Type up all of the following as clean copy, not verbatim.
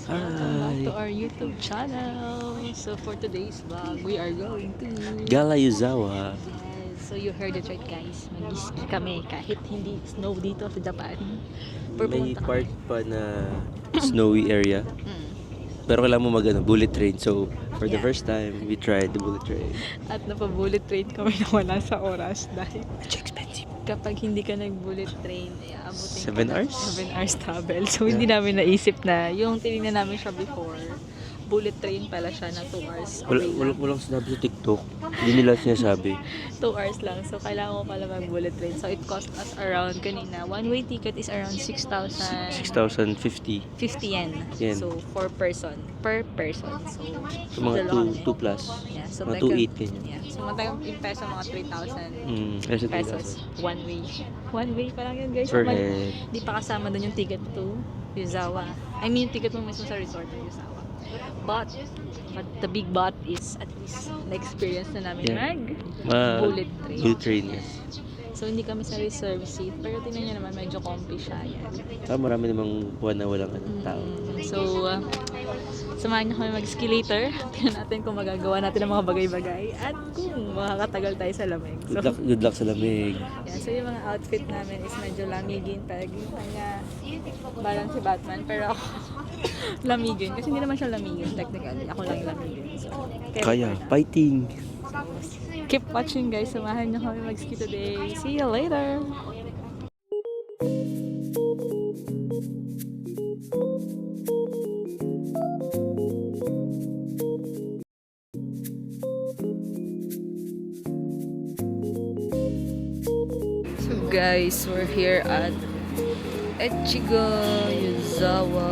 Welcome back to Hi! our YouTube channel. So for today's vlog, we are going to... Gala Yuzawa. Yes, so you heard it right guys. Mag-ski kami kahit hindi snow dito sa Japan. Pero May pumunta part kami. pa na snowy area. Mm, Pero kailangan mo bullet train. So, for the yeah. first time, we tried the bullet train. At napabullet train kami na wala sa oras dahil It's expensive. kapag hindi ka nag-bullet train, abutin 7 hours? 7 hours travel. So hindi namin naisip na yung tinignan namin siya before, bullet train pala siya na 2 hours. Okay lang. Walang sinabi sa TikTok. Hindi nila sinasabi. 2 hours lang. So, kailangan mo pala mag-bullet train. So, it cost us around kanina. One-way ticket is around 6,000... 6,050. 50 yen. Yen. So, per person. So So, mga dalawa 2 plus. Yeah. So, Mga like 2.8 ganyan. Yeah. So, matayang in peso, mga 3,000 Kasi pesos. One way. One way pa lang yun, guys. Per Mal- head. Di pa kasama dun yung ticket to Yuzawa. I mean, yung ticket mo mismo sa resort ng Yuzawa. But the big but is at least na-experience na namin Yeah. bullet train. Bullet train, yes. So, hindi kami sa reserve seat. Pero tingnan nyo naman, medyo comfy siya. Yan. Marami namang buwan na walang tao. So, samahan nyo kami mag-ski later. Tingnan natin kung magagawa natin ang mga bagay-bagay. At kung makakatagal tayo sa lamig. So, Good luck sa lamig. yeah, so yung mga outfit namin is medyo lamigin. Parang yung kanya balance si Batman. Pero ako, lamigin. Kasi hindi naman siya lamigin, technically. Ako lang yung lamigin. So, Kaya, na. fighting! Keep watching guys. Samahan nyo kami mag-ski today. See you later! So guys, we're here at Echigo Yuzawa.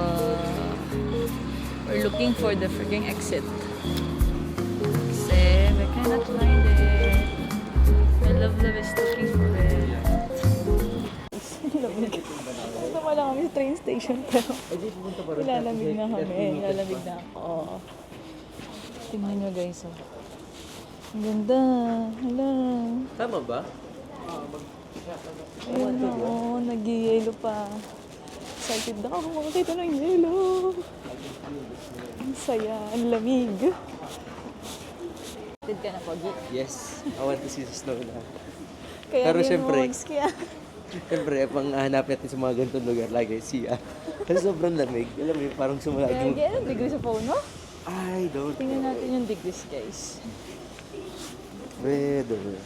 We're looking for the freaking exit. Kasi we cannot find it. My love is looking for it. Ito wala kami sa train station pero nilalamig na kami. Nilalamig na ako. Tingnan nyo guys. Oh. Ang ganda. Hala. Tama ba? Ayun o, nag-yelo pa. Excited na ako makakita ng yelo. Ang saya, ang lamig. Excited ka na, Pogi? Yes. I want to see the snow na. Kaya Pero hindi mo syempre, mag-ski ah. Siyempre, pang hanap natin sa mga ganitong lugar, like siya. Kasi sobrang lamig. Alam mo, parang Kaya sumalaging... anong degree sa phone mo? I don't Tingnan know. natin yung degrees, guys. Weather.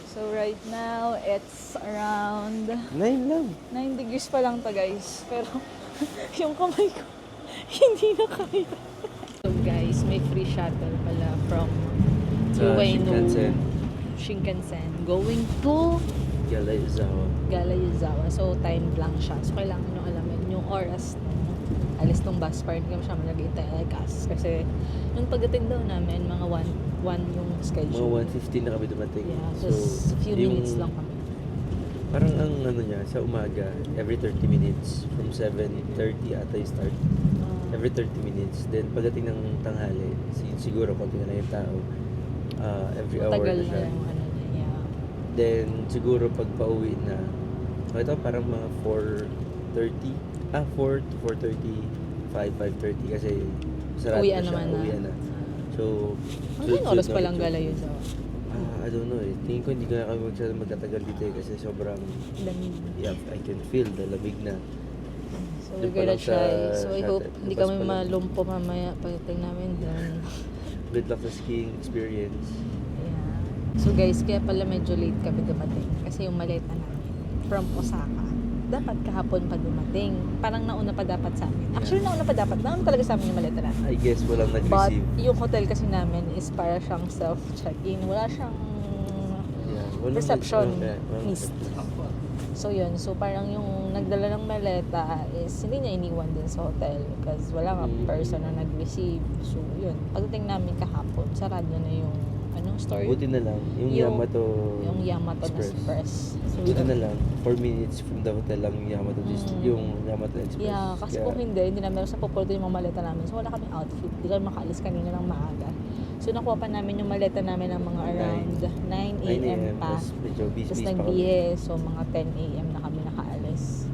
So right now, it's around 9 lang. 9 degrees pa lang to, guys. Pero yung kamay ko, hindi na kaya. So guys, may free shuttle pala from Ueno Shinkansen going to Gala Yuzawa. Gala Yuzawa. So, timed lang siya. So, kailangan nyo alamin yung oras alis ng bus para hindi kami siya malagay like us. Kasi, yung pagdating daw namin, mga 1 yung schedule. Mga 1:15 na kami dumating. Yeah, just a few minutes lang kami. Parang ang ano niya, sa umaga, every 30 minutes. From 7:30 ata yung start. Every 30 minutes. Then, pagdating ng tanghali, siguro konti na lang yung tao. Every hour Tagal na na siya. yung ano niya. Yeah. Then, siguro pag pauwi na, ito parang mga 4:30. 4 to 4:35, 5:30 kasi sarado Uwian na siya. naman na. Uwian na. So, Anong oras pa lang ito. Gala Yuzawa? I don't know eh. Tingin ko hindi ko na kami magtatagal dito eh kasi sobrang, Lamig. yeah, I can feel the lamig na. So, Doon we're pa gonna lang sa try. So, I hope shuttle. hindi Labas kami pa lang. malumpo mamaya pagdating namin doon. Good luck sa skiing experience. Yeah. So guys, kaya pala medyo late kami dumating. Kasi yung maleta namin from Osaka, dapat kahapon pa dumating. Parang nauna pa dapat sa amin. Actually, nauna pa dapat. Nauna talaga sa amin yung maleta namin. I guess walang But nag-receive. yung hotel kasi namin is para siyang self-check-in. Wala siyang Yeah, walang reception walang list. So yun, so parang yung nagdala ng maleta is hindi niya iniwan din sa hotel because wala nga person na nag-receive. So yun, pagdating namin kahapon, sarado na yung store yun? Buti na lang. Yung Yamato Express. So, Buti na lang. 4 minutes from the hotel lang yung Yamato, yung Yamato Express. Yeah, kasi kung hindi namin sa pupunta yung mga maleta namin. So wala kaming outfit. Hindi kami makaalis kanina ng maaga. So nakuha pa namin yung maleta namin ng mga around 9 a.m. pa. Tapos nagbihe. So mga 10 a.m. na kami nakaalis.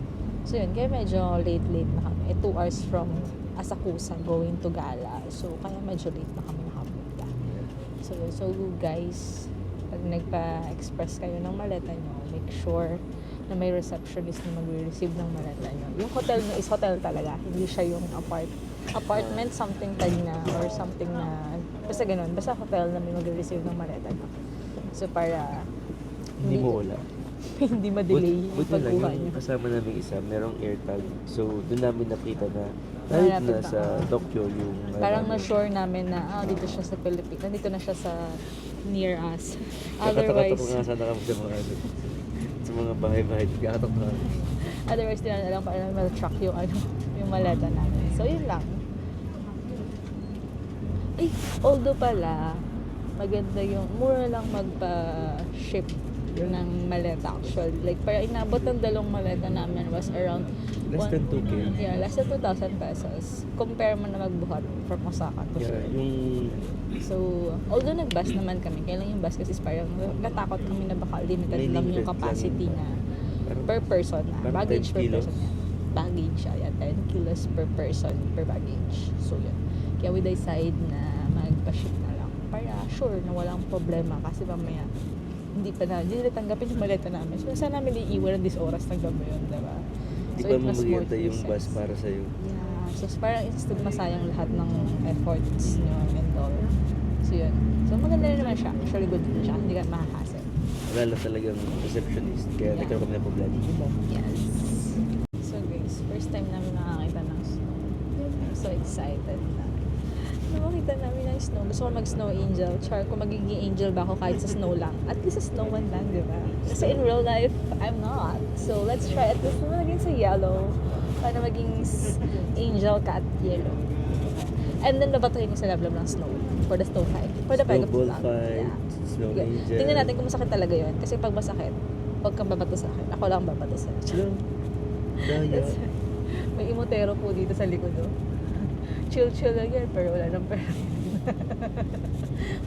So yun, kaya medyo late na kami. 2 hours from Asakusa going to Gala. So, kaya medyo late na kami nakapunta. So guys, pag nagpa-express kayo ng maleta nyo, make sure na may receptionist na mag-receive ng maleta nyo. Yung hotel nyo is hotel talaga. Hindi siya yung apartment, something tag na, or something na, basta ganun. Basta hotel na may mag-receive ng maleta nyo. So, para Hindi mo wala. hindi ma-delay yung Buti lang pagkuha yung nyo. kasama namin isa, merong AirTag. So, doon namin nakita na Malapit kahit na na. sa Tokyo yung... Parang na-sure namin na, dito siya sa Pilipinas. Nandito na siya sa near us. Otherwise... Otherwise, nga sana kami sa mga sa mga bahay-bahay. Kakatok na. otherwise, di na lang paano ma-track yung, yung maleta namin. So, yun lang. Ay, although pala, maganda yung, mura lang magpa-ship ng maleta actually. Like, para inabot ng dalawang maleta namin was around Less than 2K. Yeah, less than 2,000 pesos. Compare mo na magbuhat from Osaka to Yeah, Seoul. yung... So, although nag-bus naman kami, kaya lang yung bus kasi is parang natakot kami na baka limited May lang yung limited capacity lang. na Parang- per person na. parang Baggage 10 per kilos. person. Baggage, yeah, 10 kilos per person per baggage. So, yun. Kaya we decide na magpa-ship na lang. Para sure na walang problema kasi mamaya hindi nila tanggapin yung maleta namin. So, saan namin iiwan ng oras ng gabi yun, diba? Di So, pa it mo was more mag yung bus sense. para sa'yo. Yeah. So, parang instead masayang lahat ng efforts nyo and all. So, yun. So, maganda rin naman siya. Actually, good din siya. Hindi ka makakasel. Wala lang talagang receptionist. Kaya Yeah. nagkaroon kami ng problema. Yes. So, guys, first time namin nakakita ng snow. I'm so excited na. Nakakita namin ng snow. Gusto ko mag-snow angel. Char, kung magiging angel ba ako kahit sa snow lang. At least sa snow man lang, di ba? Kasi in real life, I'm not. So, let's try at least na maging sa yellow. Para maging angel ka at yellow. And then, babatuhin ko sa lablab ng snow. For the snow fight. For the peg of Snowball flag. fight, snow Okay. angel. Tingnan natin kung masakit talaga yun. Kasi pag masakit, huwag kang babato sa akin. Ako lang babato sa akin. Daya. May imotero po dito sa likod. Oh. Chill lang yan, pero wala nang pera.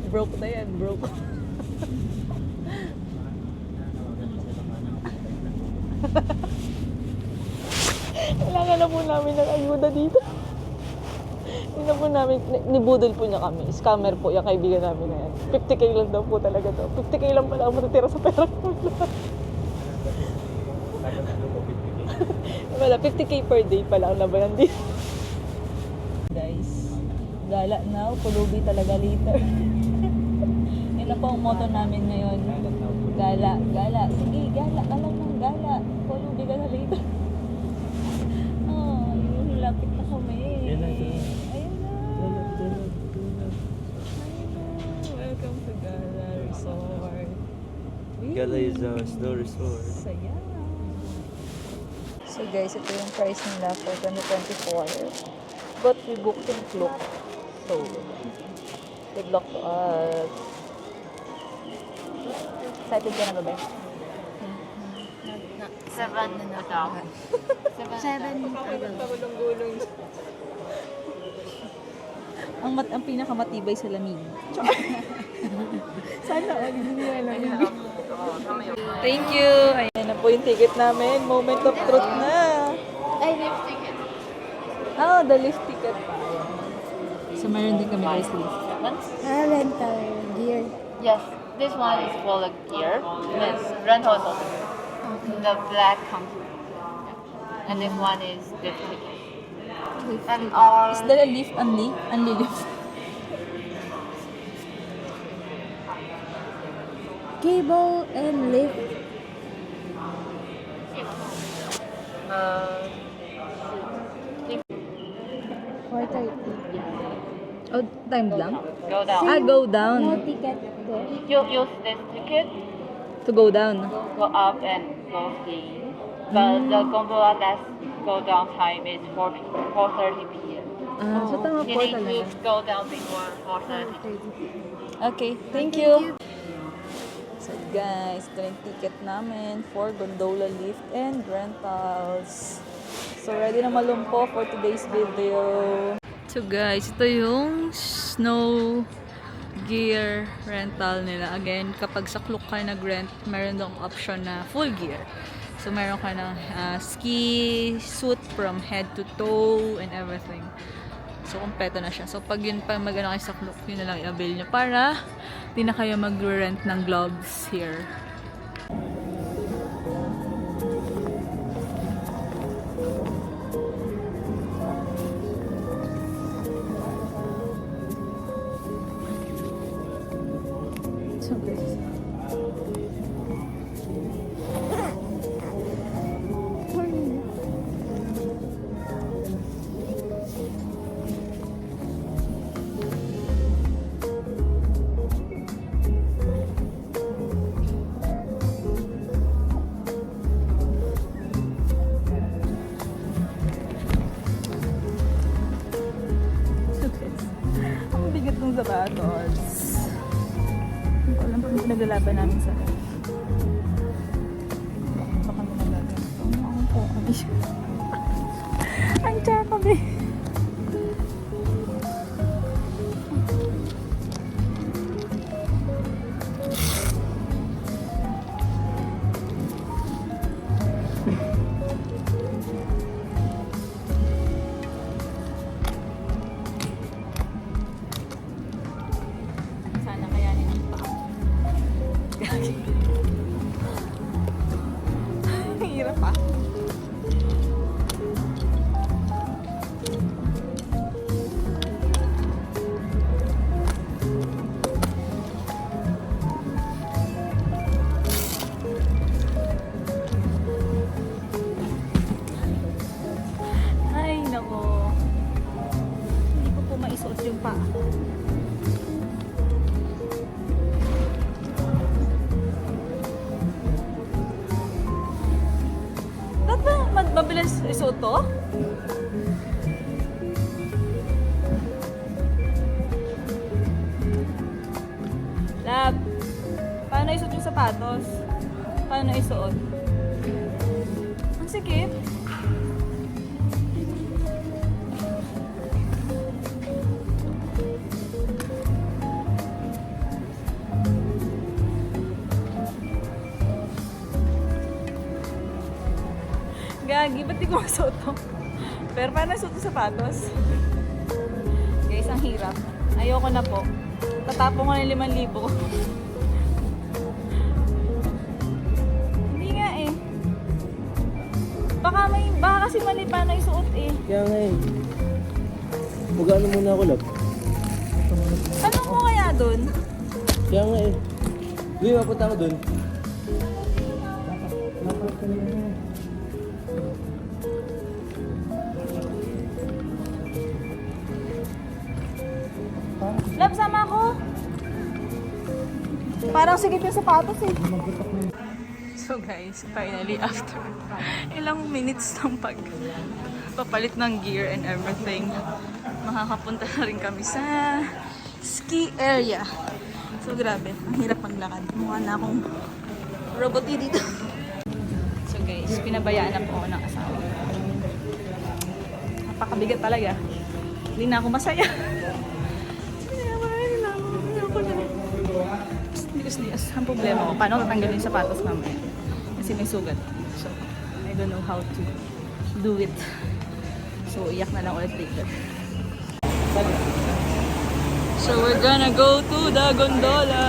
Broke na yan, broke. Kailangan na po namin ng ayuda dito. Hindi po namin, nibudol po niya kami. Scammer po yung kaibigan namin na yan. 50k lang daw po talaga to. 50k lang pala ang matitira sa pera ko. Wala, 50k per day pala ang labanan dito. Guys, gala now, pulubi talaga later. Yan na po ang motto namin ngayon. Gala. Sige, gala ka lang ng gala. Pulubi ka na later. Oh, lapit na kami. Yan na, Ayun na. Dala. Welcome to Gala Resort. Gala is a snow resort. Saya. So guys, ito yung price nila for 2024. But we booked in Klook. So, good luck to us. Excited ka na ba, Be? Seven na daw. Seven. Gulong-gulong. ang pinakamatibay sa lamig. Sana hindi nila lamig. Thank you. Ayan na po yung ticket namin. Moment of truth na. Ay, lift ticket. Oh, the lift ticket pa. Ayan. So, meron din kami guys lift. Rental gear. Yes, this one is for the gear. Yes, rental is also the black counter. And this one is lift ticket. And our Is there a lift only? Only lift? Cable and lift. uh, 4:30. Oh, time lang? go down. Go down. No ticket there. You use this ticket To go down. go up and go skiing. But the gondola that go down time is 4:30 p.m. So tama You po need to talaga. go down before 4:30. Okay, thank you. So guys, ito yung ticket namin for gondola lift and rentals. So ready na malumpo for today's video. So guys, ito yung snow gear rental nila. Again, kapag sa Klook ka nag-rent, meron dong option na full gear. So, meron ka ng ski suit from head to toe and everything. So, kompleto na siya. So, pag yun pa mag-ano kayo sa Klook, yun na lang i-avail nyo para di na kayo mag-rent ng gloves here. So, guys. Ang bigat ng sapatos. Hindi ko alam kung pinaglalaban namin sa baka may nagagawa. Ang po kami. Ang tsaka kami. Sana kayanin ang paa. Hirap ah. Ay, nako. Hindi ko po maisuot yung paa. Ba't ba mabilis isuot to? Lab, paano isuot yung sapatos? Paano isuot? Ang sikip. Gagi, ba't di ko masuot to? Pero paano suot yung sapatos? Guys, ang hirap. Ayoko na po. Tatapon ko ng 5,000 ko. Hindi nga eh. Baka kasi mali paano isuot eh. Kaya nga eh. Magano muna ako, love. Tanong mo kaya dun? Kaya nga eh. Uy, mapunta ako dun. Lab, sama ako. Parang sigip yung sapatos eh. So guys, finally after ilang minutes ng papalit ng gear and everything, makakapunta na rin kami sa ski area. So grabe, ang hirap maglakad. Mukha na akong robot dito. So guys, pinabayaan na po ako ng asawa. Napakabigat talaga. Hindi na ako masaya. Yes, ang problema ko, paano tatanggalin yung sapatos mamaya? Kasi may sugat. So, I don't know how to do it. So, iyak na lang ulit later. So, we're gonna go to the gondola.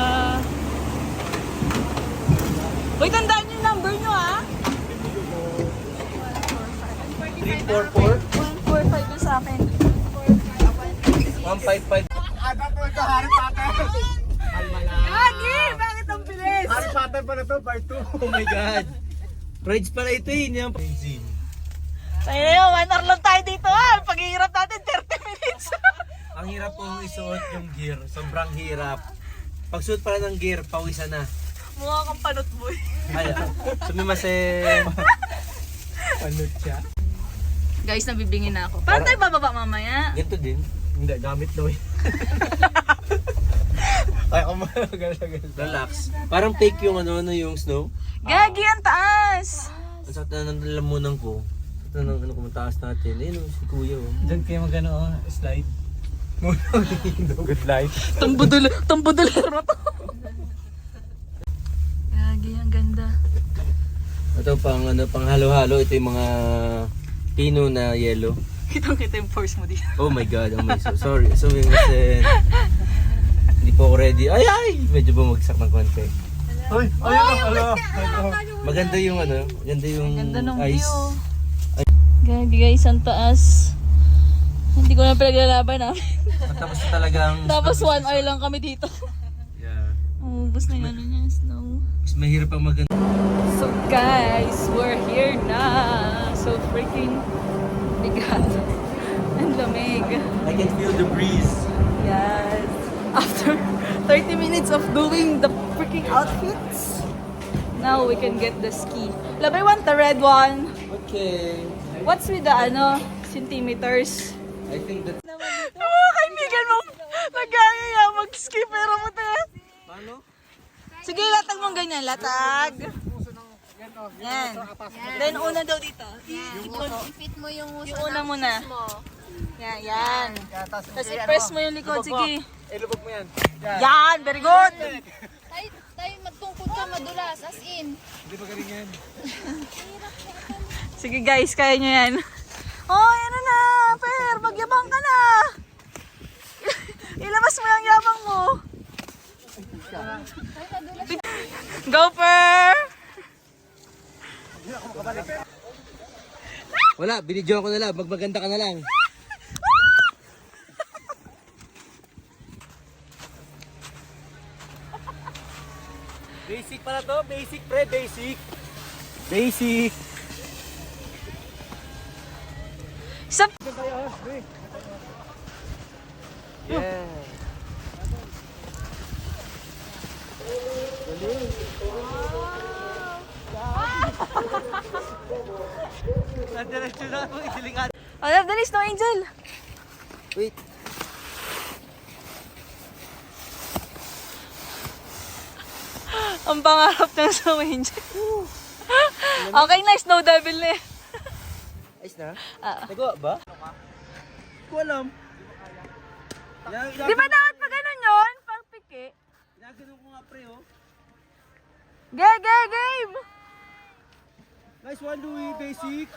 Uy, tandaan yung number nyo, ha? 344 145 yung sa akin. 155. Gagi! Bakit ang bilis? Harry Potter pa na to, part 2. Oh my God. Rides pala ito eh. Hindi ang benzine. Tayo, 1 hour lang tayo dito, ha? Paghihirap natin, 30 minutes. Ang hirap pong isuot yung gear. Sobrang hirap. Pagsuot pala ng gear, pawisan na. Mukha kang panot boy. Ay, sumimase. Panot siya. Guys, nabibingin na ako. Paano tayo bababa mamaya? Ganito din. Hindi, gamit daw eh. Kaya ako magagal. Relax. Parang fake yung yung snow. Gagi, ang taas! Ang sakit na ng lalamunan ko. Sakit na ng kumataas natin. Ayun si kuya oh. Diyan kayo magano, slide. Good light. Tumbudulero to. Gagi, ang ganda. Ito pang ano, pang halo-halo. Ito yung mga pino na yellow. Kitang-kita yung force mo dito. Oh my god, oh my sorry. So kasi hindi po ako ready. Ay! Medyo bumagsak ng konti. Hoy! Ayun! Maganda yung ano, maganda yung Ganda ng ice. view. Gagi guys, ang taas. Hindi ko na pinaglalaban ah. Tapos talagang Tapos 1 hour lang kami dito. yeah. Ubus na yung ano niya, snow. Mas mahirap ang maganda. So guys, we're here na. So freaking bigat. Ang lamig. I can feel the breeze. Yes. After 30 minutes of doing the freaking outfits, now we can get the ski. Love, I want the red one. Okay. What's with the centimeters? I think that Mga kaibigan mo, nagaya mag-ski pero mo te. paano? Sige, latag mong ganyan. Latag. Yan. Then una daw dito. I-fit mo yung uso Yung una muna. Yan, yan. Tapos i-press mo yung likod. Sige. Ilubog mo yan. Yan, very good. Tayo magtungkod ka madulas, as in. Hindi ba galing yan? Sige guys, kaya nyo yan. Oh, yan na. Per, magyabang ka na. Ilabas mo yung yabang mo. Go, Per! Wala, binidyoan ko na lang. Magmaganda ka na lang. Basic pala to. Basic, pre. Basic. Basic. Sap! Yeah. Diretso na ako. Isilingan. Oh, love, dali, Snow Angel. Wait. Ang pangarap ng Snow Angel. Okay na, Snow Devil na eh. Ayos na? Ah. Nagawa ba? Hindi ko alam. Di ba dapat pa ganun yun? Pang piki. Ginaganon ko nga pre oh. Game! Nice one, Louie. Basic.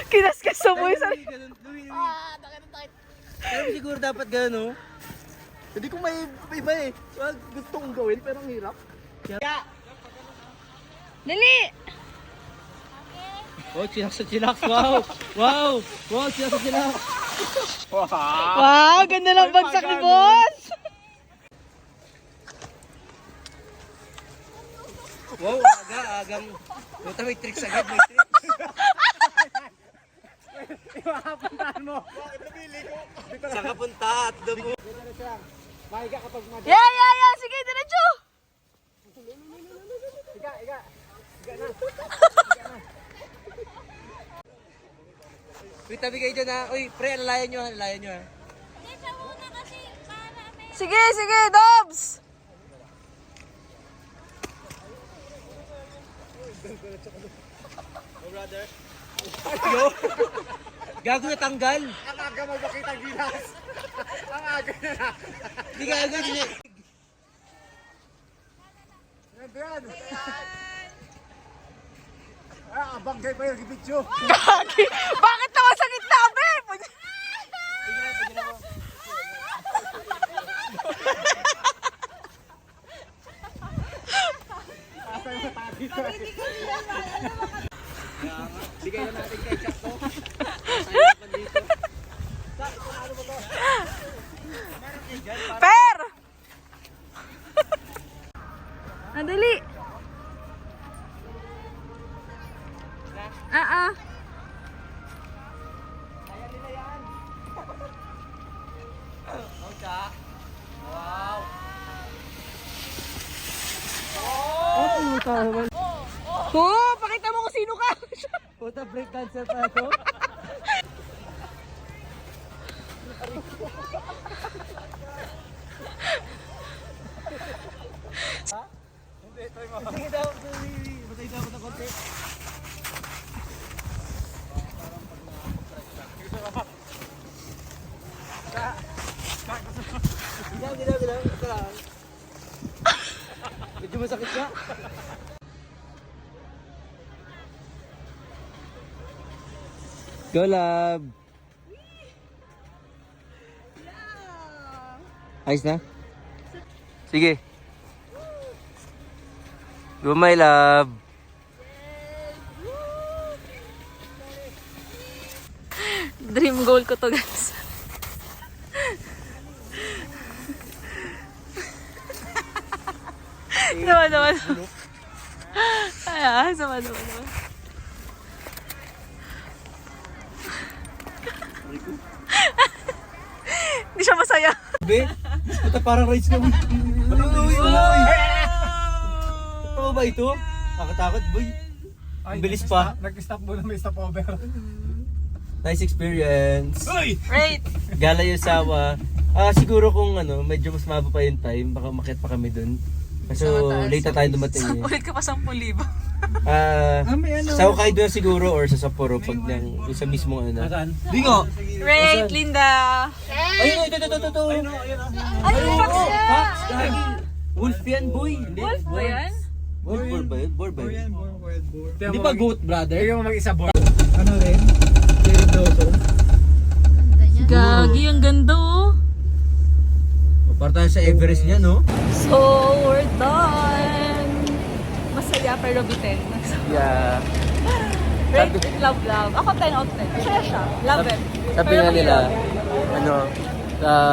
Kinaskas sa boy. Louie, ganun. Louie. Pero siguro dapat ganun oh. Hindi ko may iba eh. Well, gusto kong gawin pero ang hirap. Dali! Oh, chinak sa chinak. Wow. Wow. Wow, chinak sa chinak. Wow, ganda lang bagsak ni boss! Wow, agang. Buta may tricks agad, may tricks. Iwapuntahan mo. Napili ko. Saan ka punta? At doon mo. Mahiga kapag Yeah! Sige, diretso! Higa. Higa na. Uy, tabi kayo dyan ha. Uy, pre, alalayan nyo ha. Sige, Dobs! Gago na tanggal. Ang aga mo makita gilas. Ang aga na. Hindi gago, hindi. Yan. Abang kayo pa yung video. Gagi! Bakit naman sa gitna, Beb? Bigay na natin kay Chuck to. Per! Andali! Oh, pakita mo kung sino ka! Puta, break dancer pa ito. Sige daw, matay daw ako ng konti. Bilang. Ito lang. Medyo Masakit ka. Go, love! Ayos na? Sige. Go, my love! Dream goal ko to, guys. Naman. Ay, naman. Hindi siya masaya. Be, puta parang rides na. Uy! Ano ba ito? Nakatakot, boy. Ang bilis pa. Nag-stop muna, may stopover. Nice experience. Right. Gala Yusawa. Siguro kung ano, medyo mas maba pa yung time, baka umakyat pa kami dun. So, late na tayo dumating eh. Ulit ka pa 10,000. Sa Hokkaido na siguro or sa Sapporo pag yung sa mismong ano. Bingo! Right, Linda. Ayun, ito. Ay, Fox niya. Wolf yan, boy. Wolf ba yan? Wolf, boar ba yun? Di ba goat, brother? Yung mag-isa board. Ano rin? Jerry Dawson. Gagi, ang ganda oh. Para tayo sa Everest niya, no? So, we're done. Masaya pero bitin. Yeah. Rate it, love. Ako 10 out of 10. Masaya siya. Love it. Sabi Pero nga nila, mahirap.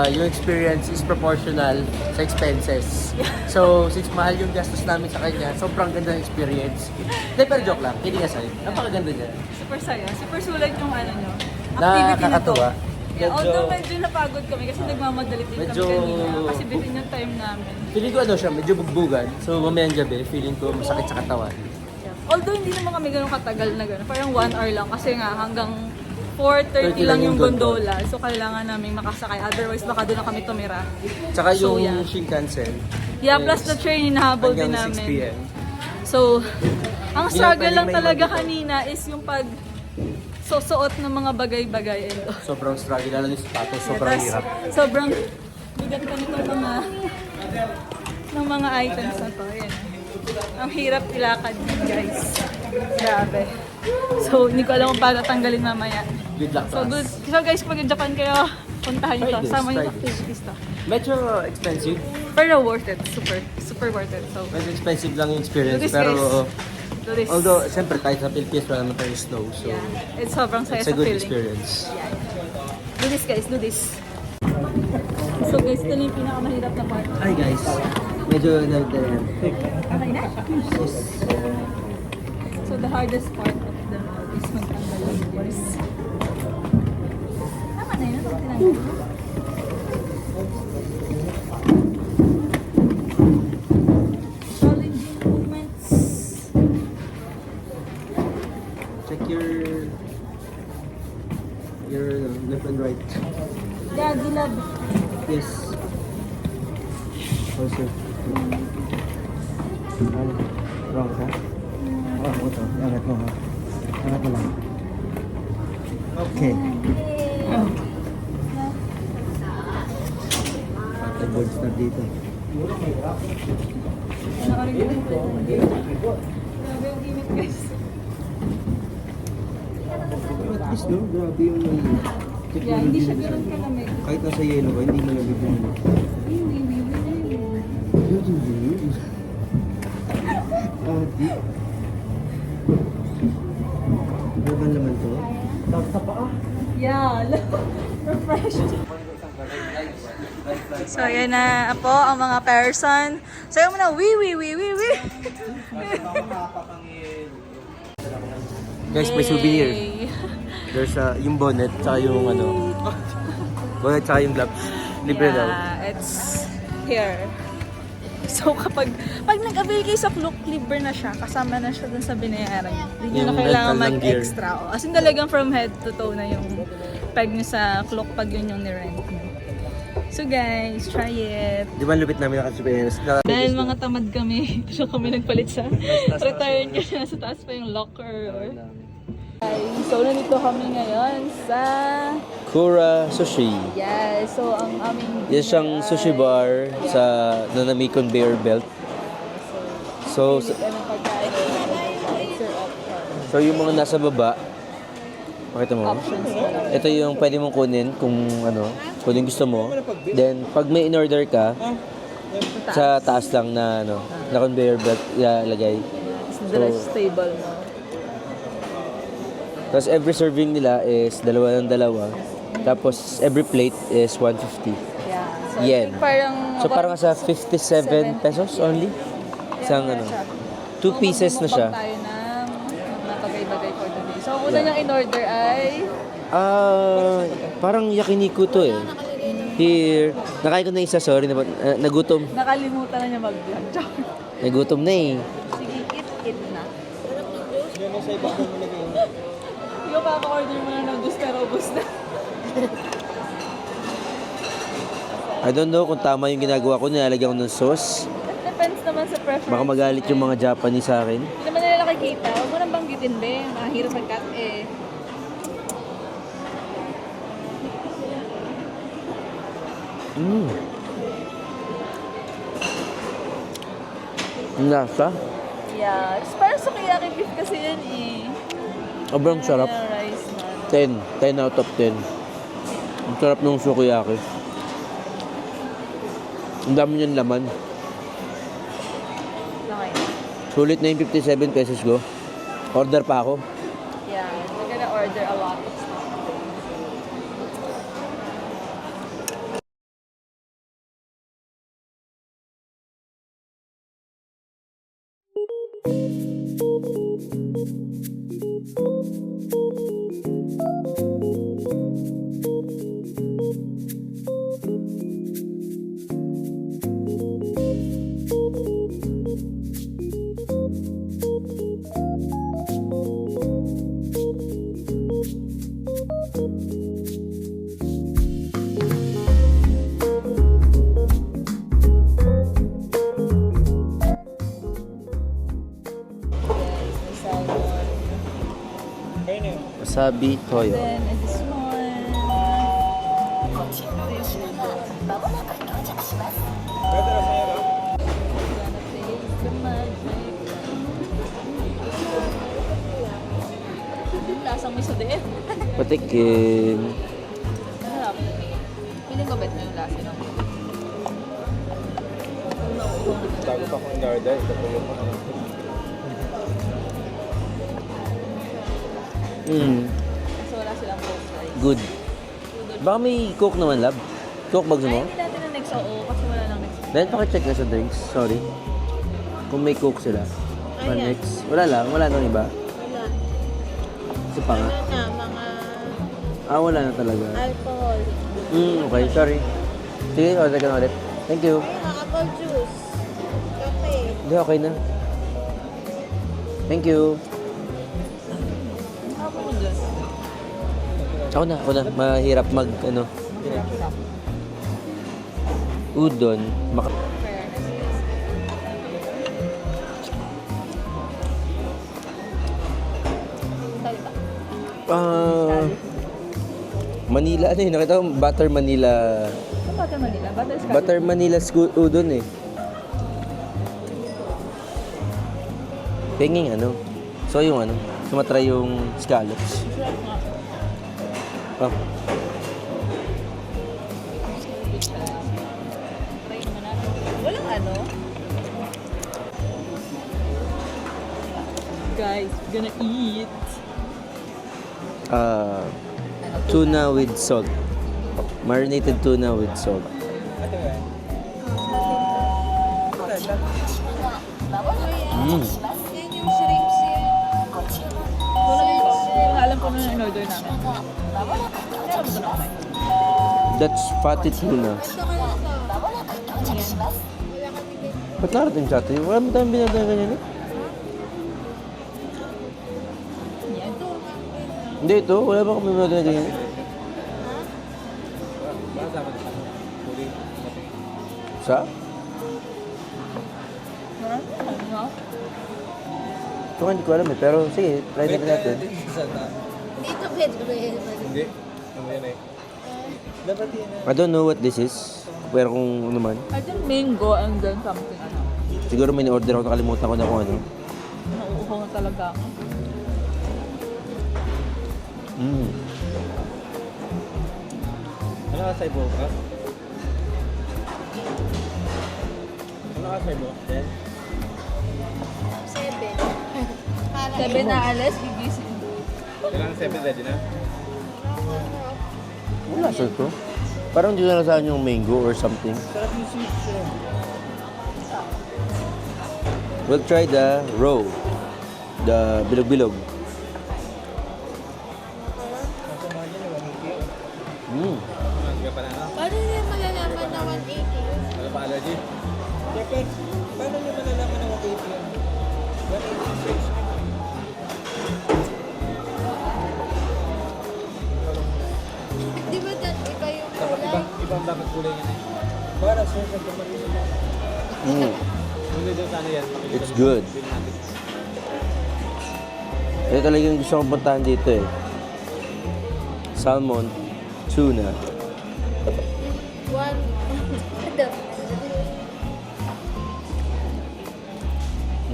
yung experience is proportional sa expenses. So, since mahal yung gastos namin sa kanya, sobrang ganda ng experience. Hindi, pero joke lang, kidding aside, napakaganda niya. Super saya. Super sulit yung ano nyo. Activity na to. Nakakatuwa. Yeah, although medyo napagod kami kasi nagmamadali din kami kanina. Kasi bitin yung time namin. Feeling ko siya, medyo bugbugan. So, mamayang gabi, feeling ko masakit sa katawan. Yeah. Although hindi naman kami ganun katagal na gano'n. Parang 1 hour lang kasi nga hanggang 4:30 lang yung gondola. So, kailangan namin makasakay. Otherwise, baka doon na kami tumira. Tsaka So, yung yeah. Shinkansen. Yeah, plus the train, hinahabol din Hanggang namin. 6 p.m. So, ang struggle lang may talaga mag- kanina is yung pag susuot ng mga bagay-bagay. And, Sobrang struggle, lalo yung sapatos, sobrang tas, hirap. sobrang bigat ka nitong mga items na to. Ayan. Ang hirap ilakad din, guys. Grabe. So, hindi ko alam kung paano tanggalin mamaya. Good luck to So, us. good. So, guys, pag Japan kayo, puntahan nyo to. Try this, Sama nyo try to this. activities to. Medyo expensive. Pero worth it. Super worth it. So, Medyo expensive lang yung do experience. this, Pero, guys. Do this. although, siyempre, kahit sa Philippines, wala naman tayo snow. So, Yeah. It's sobrang saya it's a sa good feeling. experience. Yeah. Do this, guys. Do this. So, guys, ito na yung pinakamahirap na part. Hi guys. Medyo Okay na? So, the hardest part of the road is magtanggal ng gears. Tama na yun. Pag tinanggal mo. Challenging movements. check your left and right. Gagi lab. Yes. Also. Wrong ka? Ito. Angat mo ha. Angat mo lang. Okay. The board's not dito. Nakarinig yung plate ng gear. Grabe yung init, guys. At least no, grabe yung Yeah, hindi siya ganun kalamig. kahit nasa yelo ka, hindi malamig yung di. Ano ba naman to? Yeah, refreshed. So, yan na po ang mga person. Sayo mo na, wee. Guys, may souvenir. Yay. There's yung bonnet, tsaka yung bonnet tsaka yung gloves. Libre daw. Yeah, it's here. So, kapag nag-avail kayo sa Klook, libre na siya. Kasama na siya dun sa binayaran. Hindi nyo na Yung kailangan rental ng gear. mag-extra. As in, talagang from head to toe na yung peg nyo sa Klook pag yun yung nirent nyo. So guys, try it. Di ba lupit namin nakasubiris? Dahil mga tamad kami, so kami nagpalit sa return kasi nasa taas pa yung locker. Guys, so nandito kami ngayon sa... Kura Sushi. Yes, so ang aming... Yan siyang sushi bar sa Nanami Conveyor Belt. So, Pili ka ng pagkain. It's your option. so yung mga nasa baba, pakita mo. Options mo lang. Ito yung pwede mong kunin kung ano, kung yung gusto mo. Then, pag may in-order ka, sa taas lang na ano, na conveyor belt ilalagay. It's the rest table mo. Tapos every serving nila is dalawa ng dalawa. Tapos every plate is 150. Yeah. So, I Yen. think parang... So parang sa 57 pesos only. Isang ano, 2 pieces na siya. tayo ng napagay-bagay for today. So, ang una niyang in-order ay... Parang yakiniku to eh. Here, nakain ko na isa, sorry, nagutom. Nakalimutan na niya mag-vlog. Nagutom na eh. Sige, eat na. Yung kaka-order mo na ng gusto pero ubos na. I don't know kung tama yung ginagawa ko, nilalagyan ko ng sauce. Depends naman sa preference. Baka magalit yung mga Japanese sa akin. Hindi naman nila nakikita. Huwag mo nang banggitin, be. Mahirap mag-cut eh. Ang lasa. Yeah. It's parang sukiyaki beef kasi yan eh. Sobrang sarap. Yung rice man. 10 out of 10. Ang sarap ng sukiyaki. Ang dami niyan laman. Okay. Sulit na yung 57 pesos ko. Order pa ako. Yeah. We're gonna order a lot of stuff. Wasabi toyo. Then, and this one. Lasang may sudiin. Patikim. Masarap. Feeling ko bet na yung lasa ng Bago pa akong in-order, ito po yung Kasi wala silang coke rice. Good. Baka may coke naman, lab. Coke bags Ay, mo? hindi natin na next oo kasi wala lang next. Dahil pakicheck na sa drinks. Sorry. Kung may coke sila. Next. Wala lang. Wala nang iba. Wala. Isa pa nga. Ano na, mga Wala na talaga. alcohol. Okay. Sorry. Sige, order ka na ulit. Thank you. Ayun, apple juice. Kape. Hindi, okay na. Thank you. Ako mo dyan. Ako na. Mahirap mag, ano, udon. Manila, ano yun? Nakita ko, Butter Manila. Ano Butter Manila? Butterscotch. Butter Manila udon eh. Penging ano. So yung ano, sumatry yung scallops. Sarap nga. Oh. Try naman natin. Walang ano. Guys, we're gonna eat. Tuna with salt. Marinated tuna with salt. Yan yung shrimps yan. Alam ko na yung in-order namin. Meron mo ito na kamay. That's fatty tuna. Ito ka na to. Wala kami ganyan. Ba't narating sa atin? Wala mo tayong binagay ganyan eh. Ito. Hindi ito, wala ba kami binagay ganyan? Sa? Ano? Ito nga, hindi ko alam eh. Pero sige, try natin. Dito pwede. Hindi. Ano yan eh? Dapat yan I don't know what this is. Pero kung ano man. I think mango and then something ano. Siguro may ni-order ako, nakalimutan ko na kung ano. Nauuhaw na talaga ako. Mm. Ano ka sa ibo ka? Ano ka sa ibo? 7 na alas, gigising. Kailangan 7 ready na? Wala sa ito. Parang hindi na saan yung mango or something. Sarap yung sweet siya. We'll try the raw. The bilog-bilog. Mm. Mangga pa na no? Paano niya malalaman na 180? Wala pa allergy? Jeffet, paano nyo malalaman na 180 yan? 186. Di ba iba yung Dapat kulay? iba ang dapat kulay yan eh. Para sir, sa tumatin mo. Mm. Hindi doon sa ano yan. makikita It's mo. good. Bilhin natin. Ito talagang gusto kong puntahan dito eh. Salmon, tuna. One.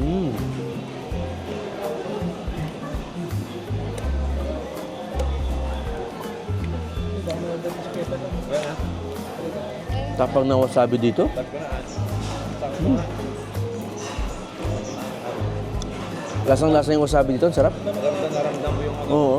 Mm. Yan ha. Tapang ng wasabi dito. Ba't ko na Lasang-lasa yung wasabi dito. Ang sarap. Naramdam mo yung ano. Oo.